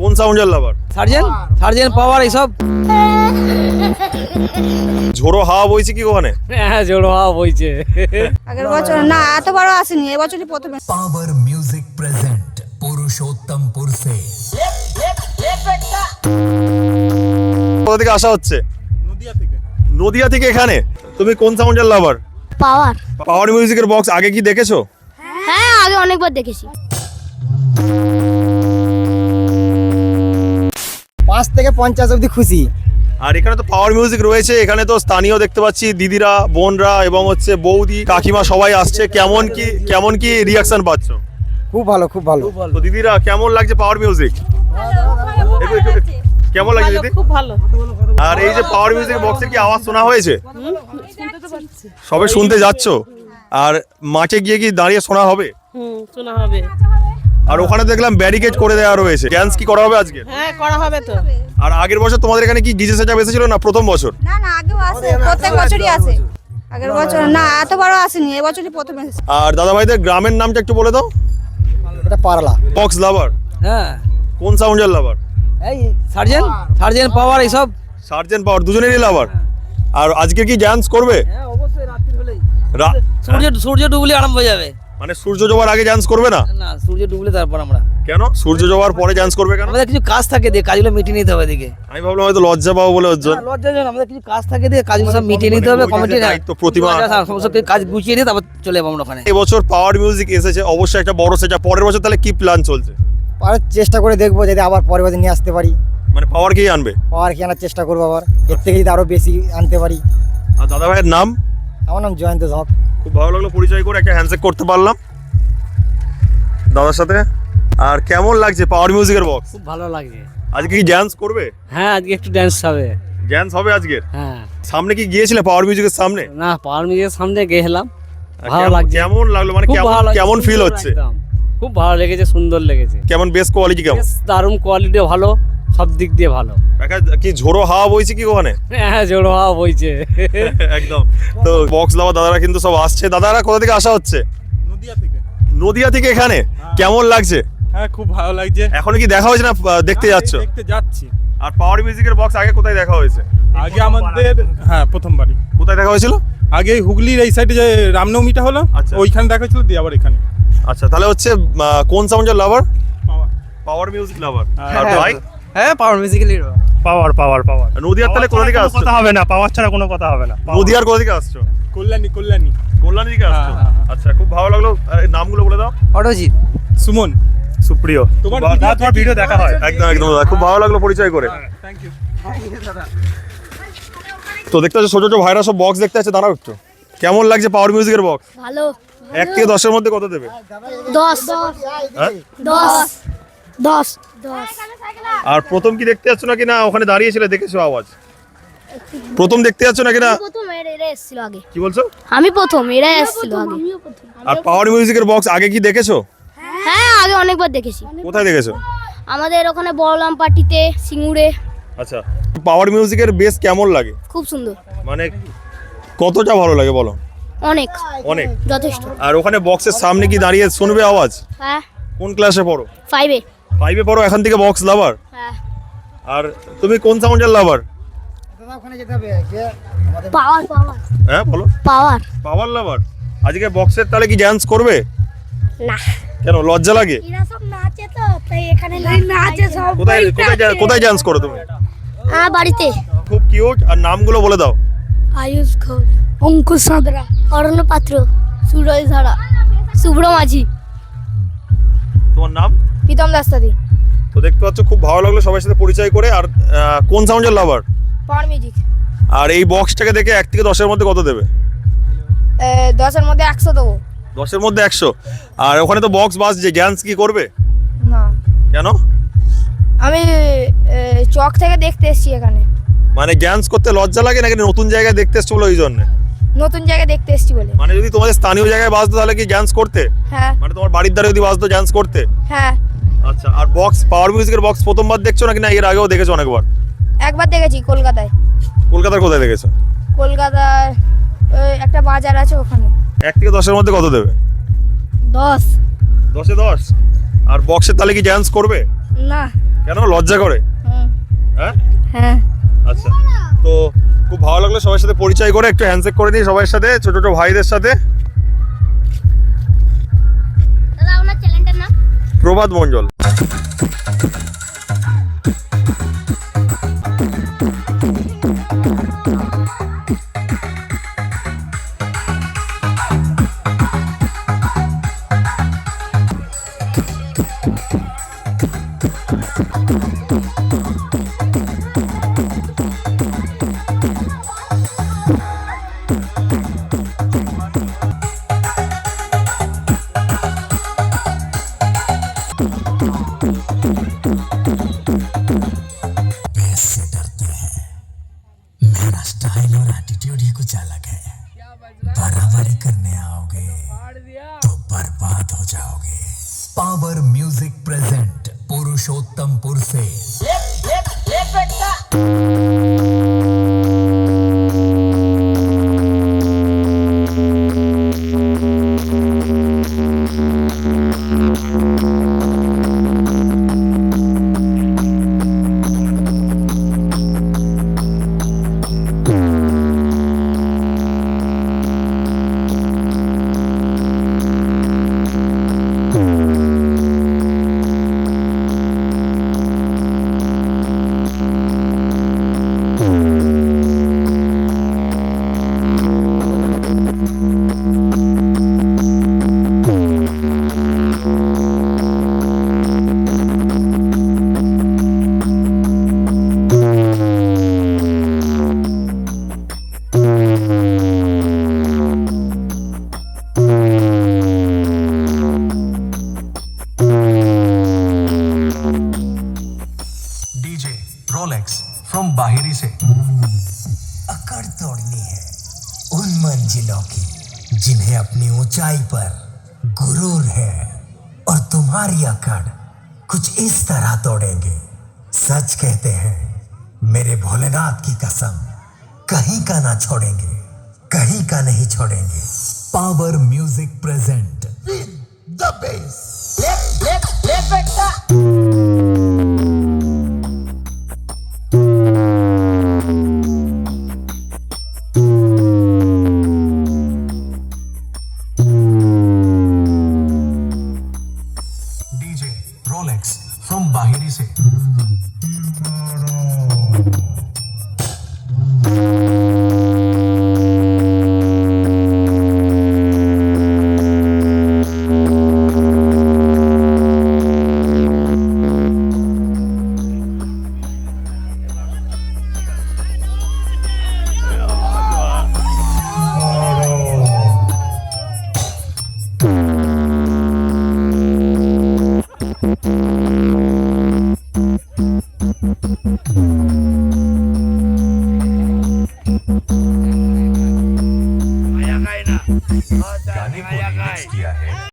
কোন সাউন্ডের লাভার? সার্জেন্ট পাওয়ার এইসব। ঝোড়ো হাওয়া বইছে কি ওখানে? হ্যাঁ, জোড়ো হাওয়া বইছে। আগের বছর না, এত বড় আসেনি, এবছরই প্রথমে। पावर म्यूजिक प्रेजेंट पुरुषोत्तमपुर से। কোথা থেকে আসা হচ্ছে? নদিয়া থেকে এখানে। তুমি কোন সাউন্ডের লাভার? পাওয়ার। পাওয়ার মিউজিকের বক্স আগে কি দেখেছো? হ্যাঁ, আগে অনেকবার দেখেছি। 5 থেকে 50 অবধি খুশি। আর এখানে তো পাওয়ার মিউজিক রয়েছে, এখানে তো স্থানীয় দেখতে পাচ্ছি দিদিরা, বোনরা এবং হচ্ছে বৌদি, কাকিমা সবাই আসছে। কেমন কি রিয়াকশন পাচ্ছ? খুব ভালো, খুব ভালো। তো দিদিরা কেমন লাগছে পাওয়ার মিউজিক? কেমন লাগছে দিদি? খুব ভালো। আর এই যে পাওয়ার মিউজিক বক্সের কি আওয়াজ শোনা হয়েছে? সবে শুনতে যাচ্ছ? আর মাঠে গিয়ে কি দাঁড়িয়ে শোনা হবে? শোনা হবে। আর ওখানে দেখলাম ব্যারিকেড করে দেওয়া রয়েছে। ডান্স কি করা হবে আজকে? হ্যাঁ, করা হবে তো। আর আগের বছর তোমাদের এখানে কি ডিজে সেটআপ এসেছিল না প্রথম বছর? না না, আগেও আসে, প্রত্যেক বছরই আসে। আগের বছর না, এত বড় আসেনি, এবছরই প্রথমে এসেছে। আর দাদা ভাইদের গ্রামের নামটা একটু বলে দাও। এটা পারলা। বক্স লাভার? হ্যাঁ, কোন সাউন্ডের লাভার? এই সার্জেন্ট পাওয়ার এইসব। সার্জেন্ট পাওয়ার দুজনেরই লাভার। আর আজকে কি ডান্স করবে? হ্যাঁ, অবশ্যই রাত্রি হলেই। রা- সূর্য ডুবলে আরম্ভ হয়ে যাবে। মানে সূর্য ডোবার আগে ডান্স করবে না? না, সূর্য ডুবলে তারপর আমরা। কেন সূর্য ডোবার পরে ডান্স করবে কেন? আমাদের কিছু কাজ থাকে, দিয়ে কাজগুলো মিটিয়ে নিতে হবে এদিকে। আমি ভাবলাম হয়তো লজ্জা পাবো বলে ওর জন্য। লজ্জাজনক, আমাদের কিছু কাজ থাকে, দিয়ে কাজগুলো সব মিটিয়ে নিতে হবে। ওই যে কমিটির দায়িত্ব প্রতিমা। সমস্ত কাজ গুছিয়ে নিয়ে তারপর চলে যাবো আমরা ওখানে। এবছর পাওয়ার মিউজিক এসেছে, অবশ্যই একটা বড় সেটা। পরের বছর তাহলে কি প্ল্যান চলছে? আর চেষ্টা করে দেখবো যদি আবার পরের বছর নিয়ে আসতে পারি। মানে পাওয়ার কি আনবে? পাওয়ার কি আনার চেষ্টা করবো আবার, এর থেকে যদি আরো বেশি আনতে পারি। আর দাদা ভাইয়ের নাম? আমার নাম জয়ন্ত ধপ। খুব ভালো লাগলো পরিচয় করে, একটা হ্যান্ডশেক করতে পারলাম দাদার সাথে। আর কেমন লাগছে পাওয়ার মিউজিকের বক্স? খুব ভালো লাগছে। আজকে কি ডান্স করবে? হ্যাঁ, আজকে একটু ড্যান্স হবে। ডান্স হবে আজকের? হ্যাঁ। সামনে কি গিয়েছিলে পাওয়ার মিউজিকের সামনে? না, পাওয়ার মিউজিকের সামনে গেলাম। ভালো লাগছে। কেমন লাগলো, মানে খুব ভালো লাগছে, কেমন ফিল সুন্দর হচ্ছে? একদম। খুব ভালো লেগেছে, সুন্দর লেগেছে। কেমন বেস কোয়ালিটি কেমন? বেশ দারুণ কোয়ালিটি, ভালো, সব দিক দিয়ে ভালো। দেখা কি ঝোড়ো হাওয়া বইছে কি ওখানে? হ্যাঁ, জোড়ো হাওয়া বইছে। একদম। তো বক্স লাভার দাদারা কিন্তু সব আসছে। দাদারা কোথা থেকে আসা হচ্ছে? নদিয়া থেকে এখানে। কেমন লাগছে? হ্যাঁ, খুব ভালো লাগছে। এখনো কি দেখা হয়েছে না দেখতে যাচ্ছ? দেখতে যাচ্ছি। আর পাওয়ার মিউজিকের বক্স আগে কোথায় দেখা হয়েছে? আগে আমাদের প্রথমবারই। কোথায় দেখা হয়েছিল? আগে হুগলির এই সাইডে যে রামনবমীটা হলো, আচ্ছা। ওইখানে দেখা হয়েছিল, দিয়ে আবার এখানে। আচ্ছা, তাহলে হচ্ছে কোন সাউন্ডের লাভার? পাওয়ার। Power music lover. হ্যাঁ, আর ভাই? হ্যাঁ, পাওয়ার মিউজিক্যালি পাওয়ার। নদিয়ার তাহলে কোথা থেকে আসছো? কথা হবে না, পাওয়ার ছাড়া কোনো কথা হবে না। নদিয়ার কোথা থেকে আসছো? কল্যাণী। কল্যাণী থেকে আসছো? হ্যাঁ। আচ্ছা, খুব ভালো লাগলো। নামগুলো বলে দাও। অটোজিৎ। সুমন। সুপ্রিয়। তোমার ভিডিও দেখা হয়। একদম দাদা, খুব ভালো লাগলো পরিচয় করে। Thank you. তো দেখতে পাচ্ছ ছোট ছোট ভাইরা সব বক্স দেখতে আছে। দাঁড়াও একটু। কেমন লাগছে পাওয়ার মিউজিকের বক্স? ভালো। 1 থেকে 10-এর মধ্যে কত দেবে? 10। হ্যাঁ? 10। আর প্রথম কি দেখতে যাচ্ছ নাকি না ওখানে দাঁড়িয়েছিলে দেখেছো আওয়াজ? প্রথম দেখতে যাচ্ছ নাকি না? প্রথম এরা এসেছিল আগে। কি বলছো? আমি প্রথম, এরা এসেছিল আগে। আর পাওয়ার মিউজিকের বক্স আগে কি দেখেছো? হ্যাঁ, আগে অনেকবার দেখেছি। কোথায় দেখেছো? আমাদের ওখানে বড়লাম পার্টিতে, সিঙ্গুরে। আচ্ছা, পাওয়ার মিউজিকের বেস কেমন লাগে? খুব সুন্দর। মানে কতটা ভালো লাগে বলো? অনেক অনেক। যথেষ্ট। আর ওখানে বক্সের সামনে কি দাঁড়িয়ে শুনবে আওয়াজ? হ্যাঁ, কোন ক্লাসে পড়ো? 5-এ। 5-এ পড়ো, এখান থেকে বক্স লাভার। হ্যাঁ। আর তুমি কোন সাউন্ডের লাভার? ওখানে যেতে হবে যে পাওয়ার। হ্যাঁ বলো। পাওয়ার। পাওয়ার লাভার। আজকে বক্সের তাহলে কি ডান্স করবে? না। কেন লজ্জা লাগে? এরা সব নাচে তো, তাই এখানে নাচে সব। কোথায় ডান্স করো তুমি? বাড়িতে। খুব কিউট। আর নামগুলো বলে দাও। আয়ুষ ঘোষ, অঙ্কুশ সাঁতরা, অরণ্য পাত্র, সুরজ ধারা, শুভ্র মাঝি। তোমার নাম? প্রীতম দাস্তাদি। তো দেখতে পাচ্ছ খুব ভালো লাগলো সবার সাথে পরিচয় করে। আর কোন সাউন্ডের লাভার? Power music. আর এই বক্সটাকে দেখে 1 থেকে 10-এর মধ্যে কত দেবে? 10-এর মধ্যে 100 দেবো। 10-এর মধ্যে 100। আর ওখানে তো বক্স বাজছে, ডান্স কি করবে? না, কেন? আমি চক থেকে দেখতে এসেছি এখানে। মানে ডান্স করতে লজ্জা লাগে নাকি নতুন জায়গায় দেখতে এসছো বলে ওই জন্য? নতুন জায়গায় দেখতে এসেছি বলে। মানে যদি তোমাদের স্থানীয় জায়গায় বাজতো তাহলে কি ডান্স করতে? হ্যাঁ। মানে তোমার বাড়ির ধারে যদি বাজতো ডান্স করতে? হ্যাঁ। আচ্ছা, আর বক্স পাওয়ার মিউজিকের বক্স প্রথমবার দেখছো নাকি না এর আগেও দেখেছো অনেকবার? একবার দেখেছি কলকাতায়। কলকাতার কোথায় দেখেছো? কলকাতায় একটা বাজার আছে ওখানে। 1 থেকে 10-এর মধ্যে কত দেবে? 10। 10-এ 10। আর বক্সের তাহলে কি ডান্স করবে? না। কেন লজ্জা করে? হ্যাঁ হ্যাঁ আচ্ছা, তো খুব ভালো লাগলো সবার সাথে পরিচয় করে, একটু হ্যান্ডশেক করে দিই সবার সাথে, ছোট ছোট ভাইদের সাথে। দাদা আপনার চ্যানেলটার নাম? প্রভাত মণ্ডল। बेस से डरते हैं, मेरा स्टाइल और एटीट्यूड ही कुछ अलग है। बराबरी करने आओगे तो बर्बाद हो जाओगे। पावर म्यूजिक प्रेजेंट पुरुषोत्तमपुर से डीजे रोलेक्स फ्रॉम बाहिरी से। अकड़ तोड़नी है उन मंजिलों की जिन्हें अपनी ऊंचाई पर गुरूर है, और तुम्हारी अकड़ कुछ इस तरह तोड़ेंगे, सच कहते हैं मेरे भोलेनाथ की कसम, कहीं का ना छोड़ेंगे, कहीं का नहीं छोड़ेंगे। Power music present the base. DJ Rolex from बाहिरी से।